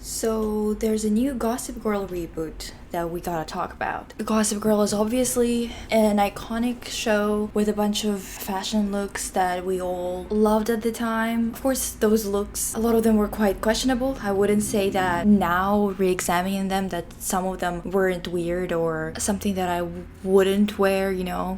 So there's a new Gossip Girl reboot that we gotta talk about. Gossip Girl is obviously an iconic show with a bunch of fashion looks that we all loved at the time. Of course, those looks, a lot of them were quite questionable. I wouldn't say that now, re-examining them, that some of them weren't weird or something that I wouldn't wear,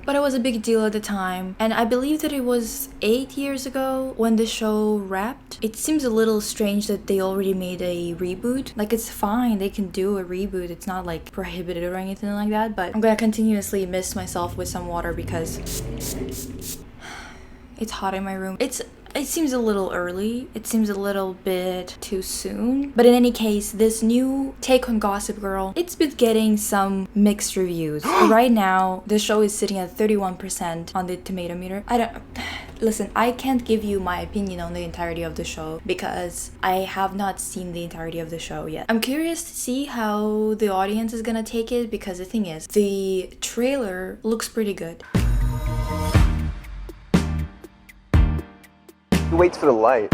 But it was a big deal at the time. And I believe that it was 8 years ago when the show wrapped. It seems a little strange that they already made a reboot. Like, it's fine, they can do a reboot. It's not like prohibited or anything like that, but I'm gonna continuously mist myself with some water because it's hot in my room. It seems a little early. It seems a little bit too soon. But in any case, this new take on Gossip Girl, it's been getting some mixed reviews. Right now, the show is sitting at 31% on the tomato meter. Listen, I can't give you my opinion on the entirety of the show because I have not seen the entirety of the show yet. I'm curious to see how the audience is gonna take it because the thing is, the trailer looks pretty good. He waits for the light.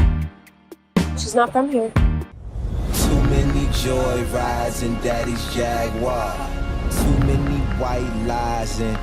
She's not from here. Too many joy rides in Daddy's Jaguar. Too many white lies and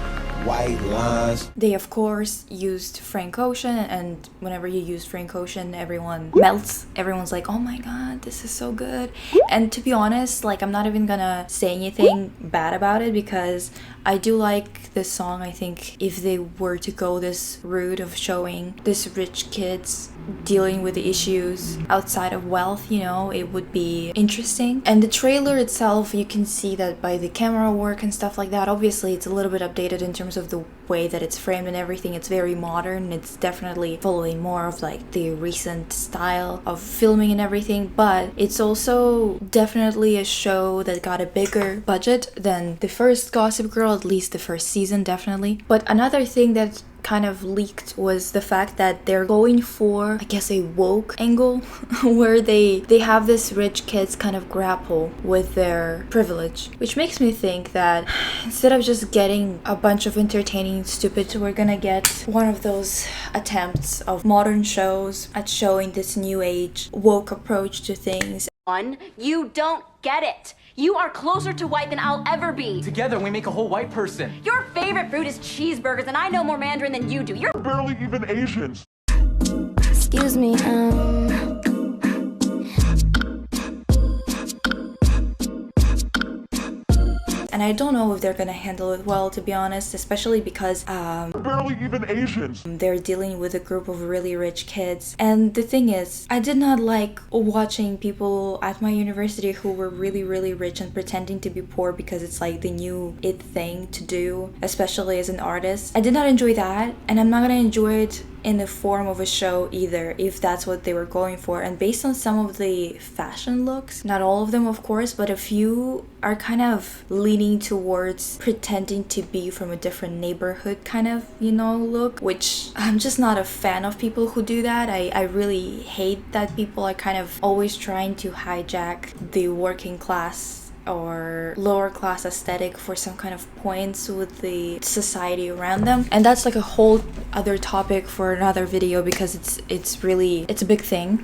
white lines. They of course used Frank Ocean, and whenever you use Frank Ocean, everyone melts. Everyone's like, oh my god, this is so good. And to be honest, like, I'm not even gonna say anything bad about it because I do like this song. I think if they were to go this route of showing this rich kids dealing with the issues outside of wealth, it would be interesting. And the trailer itself, you can see that by the camera work and stuff like that. Obviously, it's a little bit updated in terms of the way that it's framed and everything. It's very modern. It's definitely following more of like the recent style of filming and everything, but it's also definitely a show that got a bigger budget than the first Gossip Girl, at least the first season, definitely. But another thing that kind of leaked was the fact that they're going for, I guess, a woke angle where they have this rich kids kind of grapple with their privilege, which makes me think that instead of just getting a bunch of entertaining stupid, we're gonna get one of those attempts of modern shows at showing this new age woke approach to things. You don't get it. You are closer to white than I'll ever be. Together, we make a whole white person. Your favorite food is cheeseburgers, and I know more Mandarin than you do. You're barely even Asians. Excuse me, And I don't know if they're gonna handle it well, to be honest, especially because barely even Asians. they're dealing with a group of really rich kids. And the thing is, I did not like watching people at my university who were really, really rich and pretending to be poor because it's like the new it thing to do, especially as an artist. I did not enjoy that, and I'm not gonna enjoy it in the form of a show either, if that's what they were going for. And based on some of the fashion looks, not all of them of course, but a few are kind of leaning towards pretending to be from a different neighborhood kind of, look, which I'm just not a fan of people who do that. I really hate that people are kind of always trying to hijack the working class or lower class aesthetic for some kind of points with the society around them. And that's like a whole other topic for another video because it's a big thing.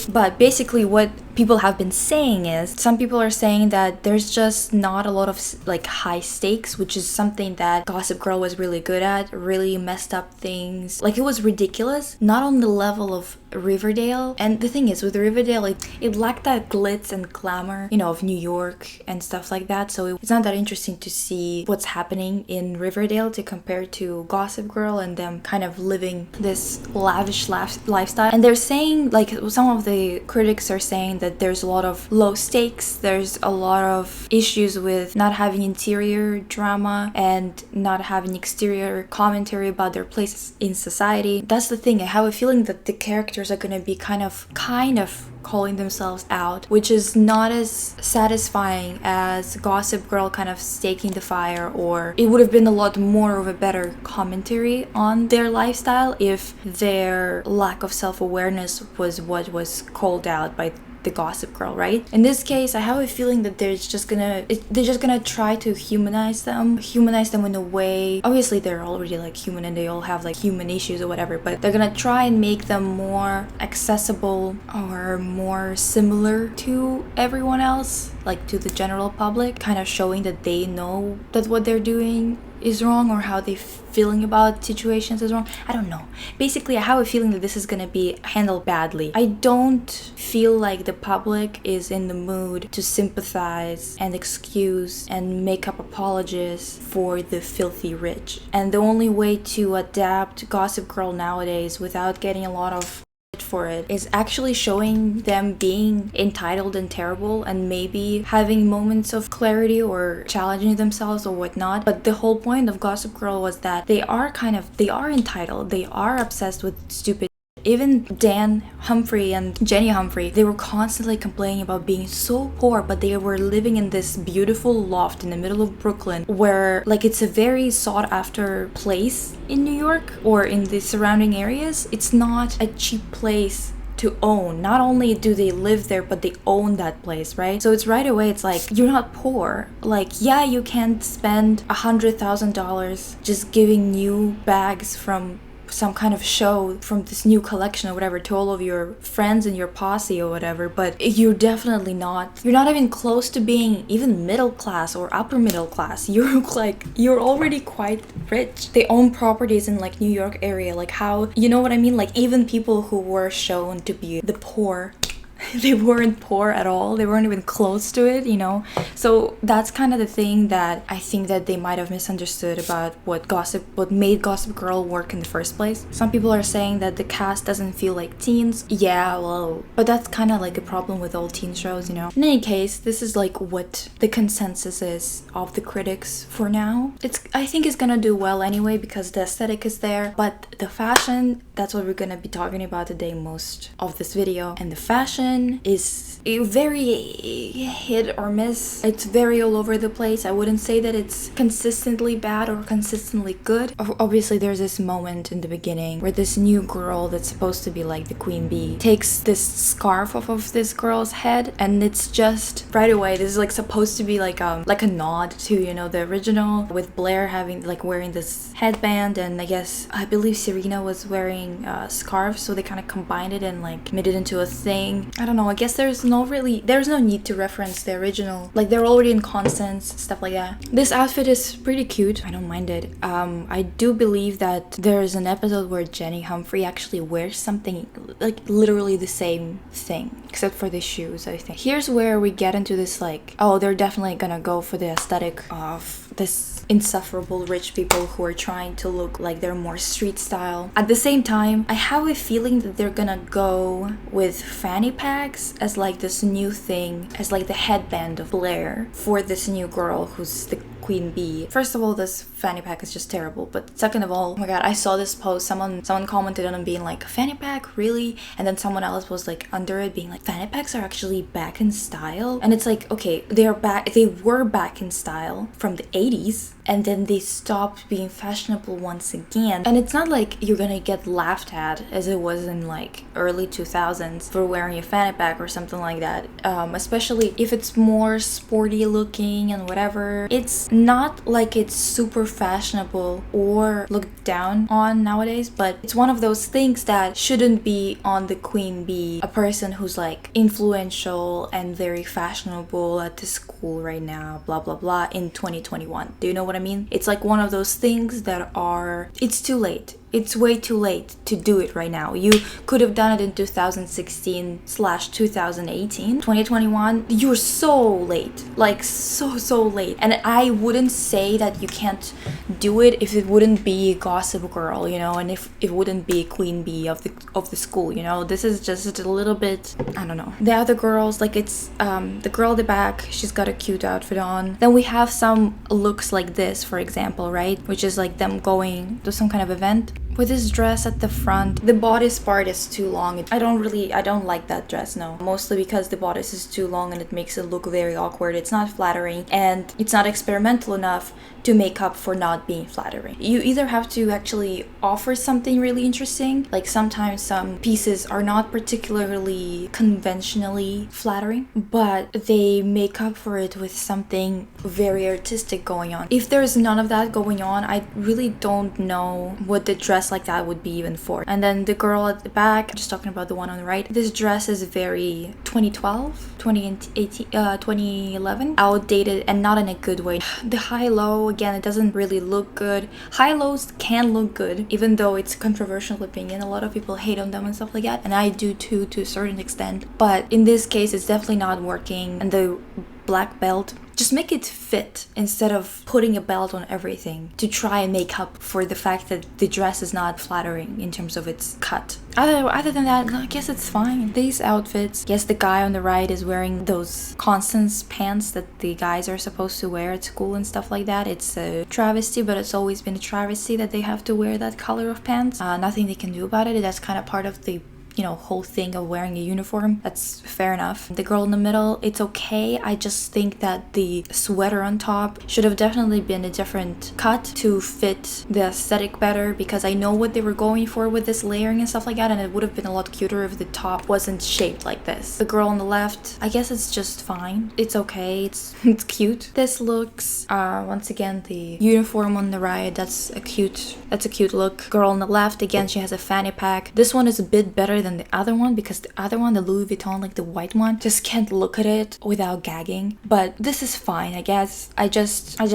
But basically what people have been saying is, some people are saying that there's just not a lot of like high stakes, which is something that Gossip Girl was really good at, really messed up things. Like, it was ridiculous, not on the level of Riverdale. And the thing is, with Riverdale, it lacked that glitz and glamour, of New York and stuff like that. So it's not that interesting to see what's happening in Riverdale to compare to Gossip Girl and them kind of living this lavish lifestyle. And they're saying, like, some of the critics are saying that there's a lot of low stakes, there's a lot of issues with not having interior drama and not having exterior commentary about their place in society. That's the thing. I have a feeling that the characters are going to be kind of calling themselves out, which is not as satisfying as Gossip Girl kind of staking the fire, or it would have been a lot more of a better commentary on their lifestyle if their lack of self-awareness was what was called out by the Gossip Girl, right? In this case, I have a feeling that they're just gonna try to humanize them in a way. Obviously, they're already like human and they all have like human issues or whatever, but they're gonna try and make them more accessible or more similar to everyone else, like to the general public, kind of showing that they know that what they're doing is wrong or how they feeling about situations is wrong. I don't know. Basically, I have a feeling that this is gonna be handled badly. I don't feel like the public is in the mood to sympathize and excuse and make up apologies for the filthy rich. And the only way to adapt Gossip Girl nowadays without getting a lot of for it is actually showing them being entitled and terrible and maybe having moments of clarity or challenging themselves or whatnot. But the whole point of Gossip Girl was that they are entitled, they are obsessed with stupid. Even Dan Humphrey and Jenny Humphrey, they were constantly complaining about being so poor, but they were living in this beautiful loft in the middle of Brooklyn where like it's a very sought after place in New York or in the surrounding areas. It's not a cheap place to own. Not only do they live there, but they own that place, right? So it's right away, it's like, you're not poor. Like, yeah, you can't spend $100,000 just giving new bags from some kind of show from this new collection or whatever to all of your friends and your posse or whatever, but you're definitely you're not even close to being even middle class or upper middle class. You're already quite rich. They own properties in like New York area, like how, you know what I mean? Like even people who were shown to be the poor, they weren't poor at all. They weren't even close to it, you know? So that's kind of the thing that I think that they might have misunderstood about what made Gossip Girl work in the first place. Some people are saying that the cast doesn't feel like teens. Yeah, well, but that's kind of like a problem with all teen shows, you know? In any case, this is like what the consensus is of the critics for now. I think it's gonna do well anyway because the aesthetic is there, but the fashion, that's what we're gonna be talking about today most of this video. And the fashion is a very hit or miss. It's very all over the place. I wouldn't say that it's consistently bad or consistently good. Obviously, there's this moment in the beginning where this new girl that's supposed to be like the queen bee takes this scarf off of this girl's head, and it's just right away, this is like supposed to be like a nod to, you know, the original, with Blair having like wearing this headband, and I believe Serena was wearing a scarf, so they kind of combined it and like made it into a thing. I don't know, I guess there's no need to reference the original. Like they're already in constants, stuff like that. This outfit is pretty cute. I don't mind it. I do believe that there's an episode where Jenny Humphrey actually wears something like literally the same thing, except for the shoes, I think. Here's where we get into this like, oh, they're definitely gonna go for the aesthetic of this insufferable rich people who are trying to look like they're more street style. At the same time, I have a feeling that they're gonna go with fanny packs as like this new thing, as like the headband of Blair for this new girl who's the queen bee. First of all, this fanny pack is just terrible, but second of all, oh my god, I saw this post, someone commented on it being like, fanny pack, really? And then someone else was like under it being like, fanny packs are actually back in style. And it's like, okay, they were back in style from the 80s, and then they stopped being fashionable once again. And it's not like you're gonna get laughed at as it was in like early 2000s for wearing a fanny pack or something like that, especially if it's more sporty looking and whatever. It's not like it's super fashionable or looked down on nowadays, but it's one of those things that shouldn't be on the queen bee, a person who's like influential and very fashionable at the school right now, blah blah blah, in 2021. Do you know what I mean? It's like one of those things that it's too late. It's way too late to do it right now. You could have done it in 2016/2018. 2021, you're so late. Like so late. And I wouldn't say that you can't do it if it wouldn't be Gossip Girl, you know, and if it wouldn't be Queen Bee of the school, you know. This is just a little bit, I don't know. The other girls, like it's the girl at the back, she's got a cute outfit on. Then we have some looks like this, for example, right? Which is like them going to some kind of event With this dress at the front, the bodice part is too long. I don't like that dress, no. Mostly because the bodice is too long and it makes it look very awkward. It's not flattering and it's not experimental enough to make up for not being flattering. You either have to actually offer something really interesting, like sometimes some pieces are not particularly conventionally flattering, but they make up for it with something very artistic going on. If there's none of that going on, I really don't know what the dress like that would be even for. And then the girl at the back, just talking about the one on the right, this dress is very 2012, 2018, 2011, outdated and not in a good way. The high-low, again, it doesn't really look good. High-lows can look good, even though it's a controversial opinion. A lot of people hate on them and stuff like that, and I do too, to a certain extent. But in this case, it's definitely not working. And the black belt, just make it fit instead of putting a belt on everything to try and make up for the fact that the dress is not flattering in terms of its cut. Other than that, I guess it's fine. These outfits, yes, the guy on the right is wearing those Constance pants that the guys are supposed to wear at school and stuff like that. It's a travesty, but it's always been a travesty that they have to wear that color of pants. Nothing they can do about it. That's kind of part of the whole thing of wearing a uniform. That's fair enough. The girl in the middle, it's okay. I just think that the sweater on top should have definitely been a different cut to fit the aesthetic better, because I know what they were going for with this layering and stuff like that, and it would have been a lot cuter if the top wasn't shaped like this. The girl on the left, I guess it's just fine. It's okay. It's cute. This looks, once again, the uniform on the right, that's a cute look. Girl on the left, again, she has a fanny pack. This one is a bit better than the other one, because the other one, the Louis Vuitton, like the white one, just can't look at it without gagging. But this is fine, I guess. I just I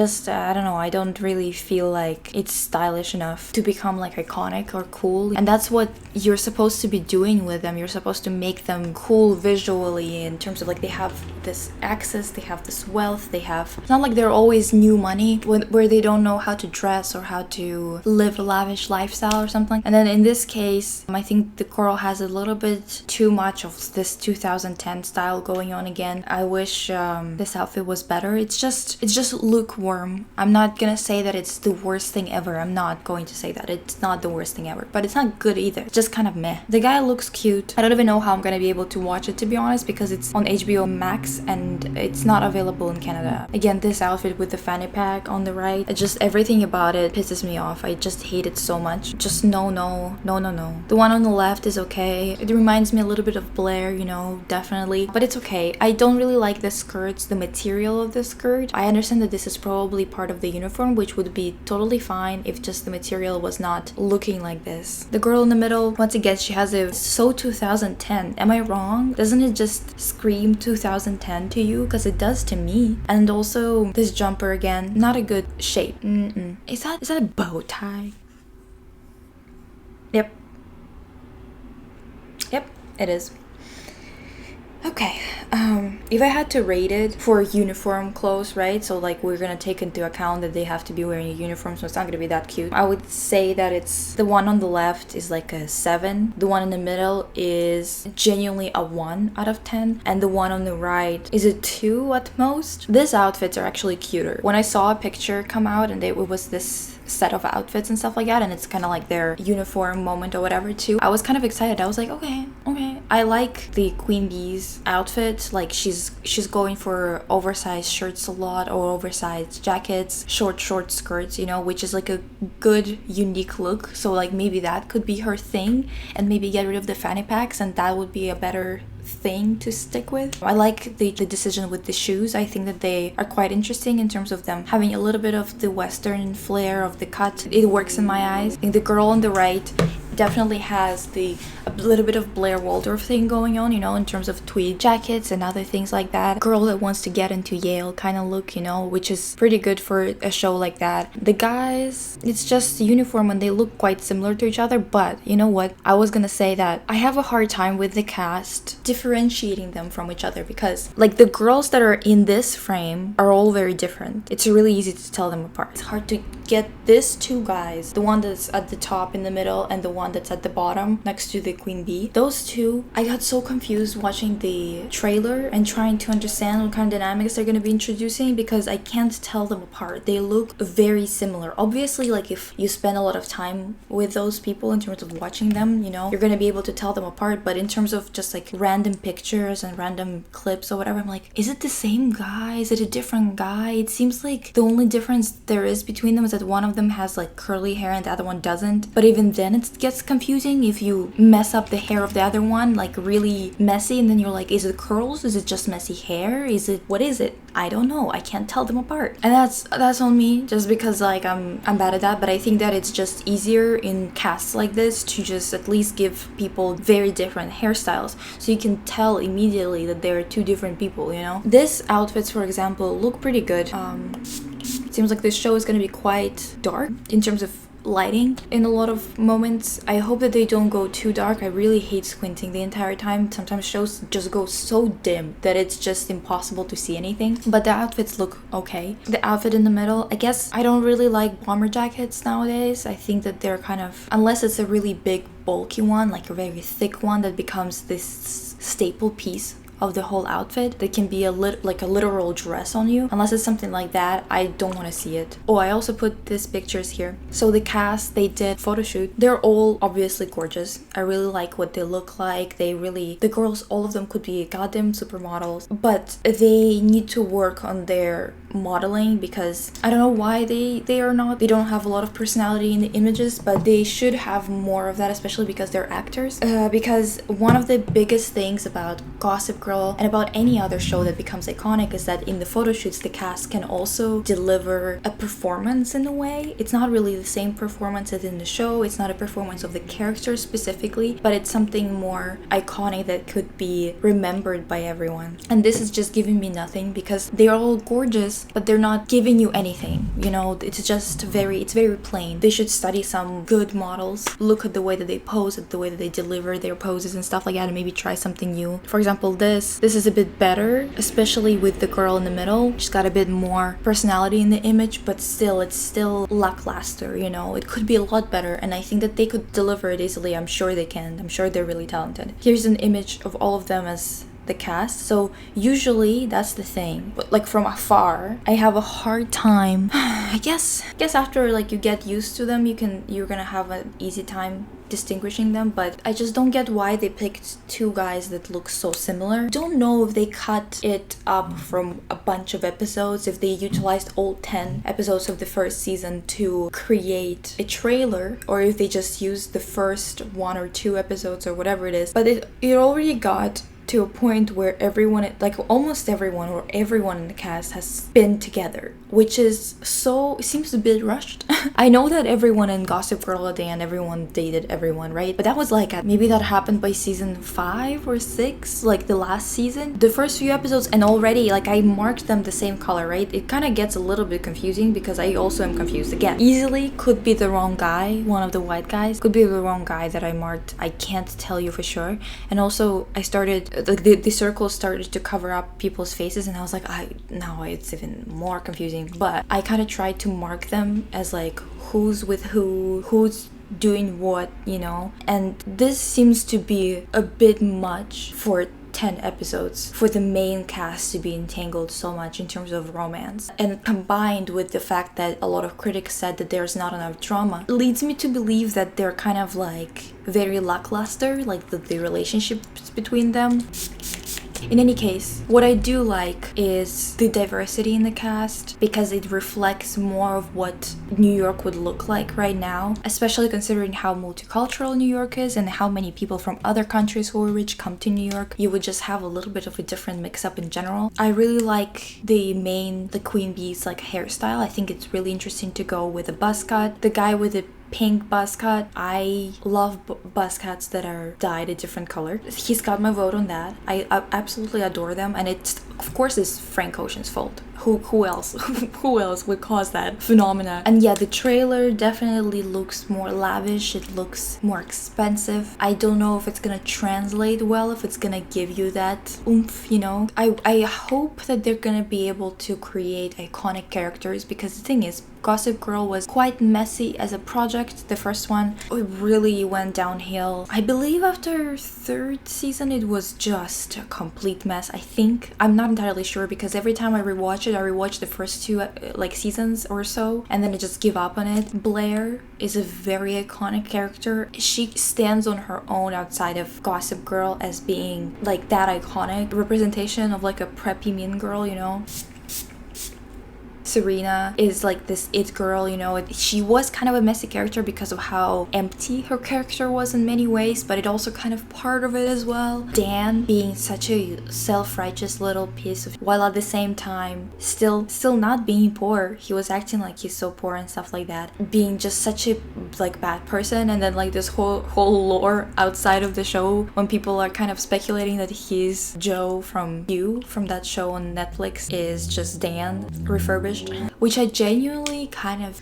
don't know, I don't really feel like it's stylish enough to become like iconic or cool. And that's what you're supposed to be doing with them. You're supposed to make them cool visually in terms of like they have this access, they have this wealth, it's not like they're always new money where they don't know how to dress or how to live a lavish lifestyle or something. And then in this case, I think the girl has a little bit too much of this 2010 style going on again. I wish this outfit was better. It's just lukewarm. I'm not gonna say that it's the worst thing ever. I'm not going to say that. It's not the worst thing ever, but it's not good either. It's just kind of meh. The guy looks cute. I don't even know how I'm gonna be able to watch it, to be honest, because it's on HBO Max and it's not available in Canada. Again, this outfit with the fanny pack on the right, just everything about it pisses me off. I just hate it so much. Just no. The one on the left is okay. It reminds me a little bit of Blair, definitely, but it's okay. I don't really like the skirts, the material of the skirt. I understand that this is probably part of the uniform, which would be totally fine if just the material was not looking like this. The girl in the middle, once again, she has a so 2010. Am I wrong? Doesn't it just scream 2010 to you? Because it does to me. And also this jumper again, not a good shape. Is that a bow tie? Yep, it is. Okay, if I had to rate it for uniform clothes, right? So like we're gonna take into account that they have to be wearing a uniform, so it's not gonna be that cute. I would say that it's the one on the left is like a 7. The one in the middle is genuinely a 1 out of 10. And the one on the right is a 2 at most. These outfits are actually cuter. When I saw a picture come out and it was this set of outfits and stuff like that, and it's kind of like their uniform moment or whatever too, I was kind of excited. I was like, okay. I like the Queen Bee's outfit. Like she's going for oversized shirts a lot, or oversized jackets, short skirts, which is like a good unique look. So like maybe that could be her thing, and maybe get rid of the fanny packs, and that would be a better thing to stick with. I like the decision with the shoes. I think that they are quite interesting in terms of them having a little bit of the western flair of the cut. It works in my eyes. I think the girl on the right definitely has a little bit of Blair Waldorf thing going on, in terms of tweed jackets and other things like that. Girl that wants to get into Yale kind of look, which is pretty good for a show like that. The guys, it's just uniform and they look quite similar to each other, but you know what? I was gonna say that I have a hard time with the cast differentiating them from each other, because like the girls that are in this frame are all very different. It's really easy to tell them apart. It's hard to get these two guys, the one that's at the top in the middle and the one one that's at the bottom next to the queen bee. Those two, I got so confused watching the trailer and trying to understand what kind of dynamics they're going to be introducing, because I can't tell them apart. They look very similar. Obviously, like if you spend a lot of time with those people in terms of watching them, you know, you're going to be able to tell them apart. But in terms of just like random pictures and random clips or whatever, I'm like, is it the same guy? Is it a different guy? It seems like the only difference there is between them is that one of them has like curly hair and the other one doesn't. But even then it gets confusing if you mess up the hair of the other one, like really messy, and then you're like, is it curls? Is it just messy hair? What is it? I don't know. I can't tell them apart. And that's on me, just because like I'm bad at that. But I think that it's just easier in casts like this to just at least give people very different hairstyles, so you can tell immediately that they're two different people, you know? This outfits, for example, look pretty good. It seems like this show is gonna be quite dark in terms of lighting in a lot of moments. I hope that they don't go too dark. I really hate squinting the entire time. Sometimes shows just go so dim that it's just impossible to see anything. But the outfits look okay. The outfit in the middle, I guess I don't really like bomber jackets nowadays. I think that they're kind of, unless it's a really big bulky one, like a very thick one that becomes this staple piece of the whole outfit that can be like a literal dress on you. Unless it's something like that, I don't want to see it. Oh, I also put these pictures here. So the cast, they did photo shoot. They're all obviously gorgeous. I really like what they look like. The girls, all of them could be goddamn supermodels, but they need to work on their modeling, because I don't know why they don't have a lot of personality in the images, but they should have more of that, especially because they're actors. Because one of the biggest things about Gossip Girl and about any other show that becomes iconic is that in the photo shoots the cast can also deliver a performance in a way. It's not really the same performance as in the show, it's not a performance of the character specifically, but it's something more iconic that could be remembered by everyone. And this is just giving me nothing, because they're all gorgeous, but they're not giving you anything, you know? It's very plain. They should study some good models, look at the way that they pose, at the way that they deliver their poses and stuff like that, and maybe try something new. For example, this is a bit better, especially with the girl in the middle. She's got a bit more personality in the image, but it's still lackluster, you know? It could be a lot better, and I think that they could deliver it easily. I'm sure they can. I'm sure they're really talented. Here's an image of all of them as the cast. So usually that's the thing, but like from afar I have a hard time I guess after like you get used to them, you're gonna have an easy time distinguishing them. But I just don't get why they picked two guys that look so similar. Don't know if they cut it up from a bunch of episodes, if they utilized all 10 episodes of the first season to create a trailer, or if they just used the first 1 or 2 episodes or whatever it is. But it already got to a point where everyone, like almost everyone or everyone in the cast has been together, which is so, it seems a bit rushed. I know that everyone in Gossip Girl at the end, everyone dated everyone, right? But that was like, maybe that happened by season 5 or 6, like the last season. The first few episodes, and already like I marked them the same color, right? It kind of gets a little bit confusing, because I also am confused again. Easily could be the wrong guy, one of the white guys, could be the wrong guy that I marked. I can't tell you for sure. And also I started, the circles started to cover up people's faces, and I was like, now it's even more confusing. But I kind of tried to mark them as like who's with who's doing what, you know? And this seems to be a bit much for 10 episodes for the main cast to be entangled so much in terms of romance. And combined with the fact that a lot of critics said that there's not enough drama, leads me to believe that they're kind of like very lackluster, like the relationships between them. In any case, what I do like is the diversity in the cast, because it reflects more of what New York would look like right now, especially considering how multicultural New York is and how many people from other countries who are rich come to New York. You would just have a little bit of a different mix-up in general. I really like the Queen Bee's like hairstyle. I think it's really interesting to go with a buzz cut. The guy with the pink buzz cut, I love buzz cuts that are dyed a different color. He's got my vote on that. I absolutely adore them, and it's of course it's Frank Ocean's fault. Who else? Who else would cause that phenomena? And yeah, the trailer definitely looks more lavish. It looks more expensive. I don't know if it's gonna translate well, if it's gonna give you that oomph, you know. I hope that they're gonna be able to create iconic characters, because the thing is, Gossip Girl was quite messy as a project. The first one, it really went downhill. I believe after third season it was just a complete mess, I think. I'm not entirely sure, because every time I rewatch it, I rewatch the first two like seasons or so, and then I just give up on it. Blair is a very iconic character. She stands on her own outside of Gossip Girl as being like that iconic representation of like a preppy mean girl, you know. Serena is like this it girl, you know. She was kind of a messy character because of how empty her character was in many ways, but it also kind of part of it as well. Dan being such a self-righteous little piece of, while at the same time still not being poor. He was acting like he's so poor and stuff like that, being just such a like bad person. And then like this whole lore outside of the show, when people are kind of speculating that he's Joe from You, from that show on Netflix, is just Dan refurbished, which I genuinely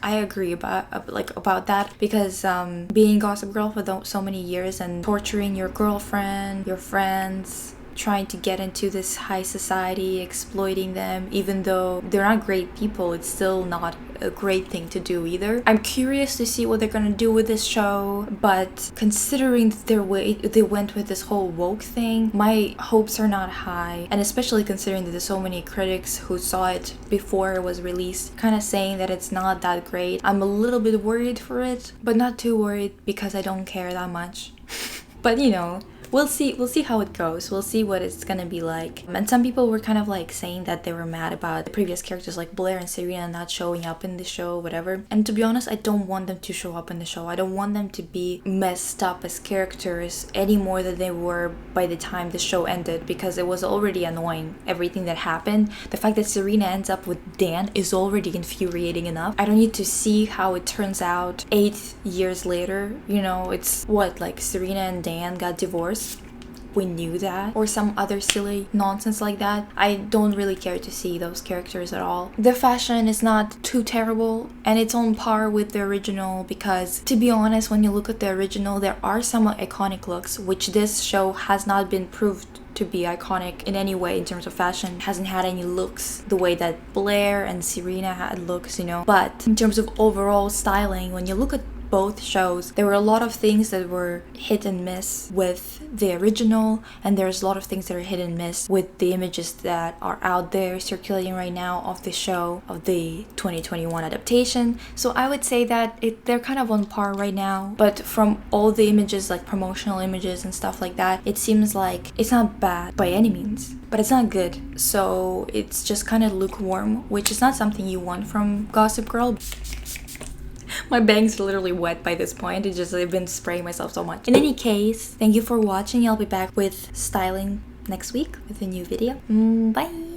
I agree about that, because being Gossip Girl for so many years and torturing your girlfriend, your friends, trying to get into this high society, exploiting them, even though they're not great people, it's still not a great thing to do either. I'm curious to see what they're gonna do with this show, but considering they went with this whole woke thing, my hopes are not high, and especially considering that there's so many critics who saw it before it was released kind of saying that it's not that great. I'm a little bit worried for it, but not too worried because I don't care that much. But you know, we'll see how it goes. We'll see what it's gonna be like. And some people were kind of like saying that they were mad about the previous characters like Blair and Serena not showing up in the show, whatever. And to be honest, I don't want them to show up in the show. I don't want them to be messed up as characters any more than they were by the time the show ended, because it was already annoying, everything that happened. The fact that Serena ends up with Dan is already infuriating enough. I don't need to see how it turns out 8 years later. You know, it's what, like Serena and Dan got divorced. We knew that, or some other silly nonsense like that. I don't really care to see those characters at all. The fashion is not too terrible, and it's on par with the original, because to be honest, when you look at the original, there are some iconic looks, which this show has not been proved to be iconic in any way in terms of fashion. It hasn't had any looks the way that Blair and Serena had looks, you know. But in terms of overall styling, when you look at both shows, there were a lot of things that were hit and miss with the original, and there's a lot of things that are hit and miss with the images that are out there circulating right now of the show, of the 2021 adaptation. So I would say that they're kind of on par right now, but from all the images, like promotional images and stuff like that, it seems like it's not bad by any means, but it's not good. So it's just kind of lukewarm, which is not something you want from Gossip Girl. My bangs are literally wet by this point. I've been spraying myself so much. In any case, thank you for watching. I'll be back with styling next week with a new video. Bye!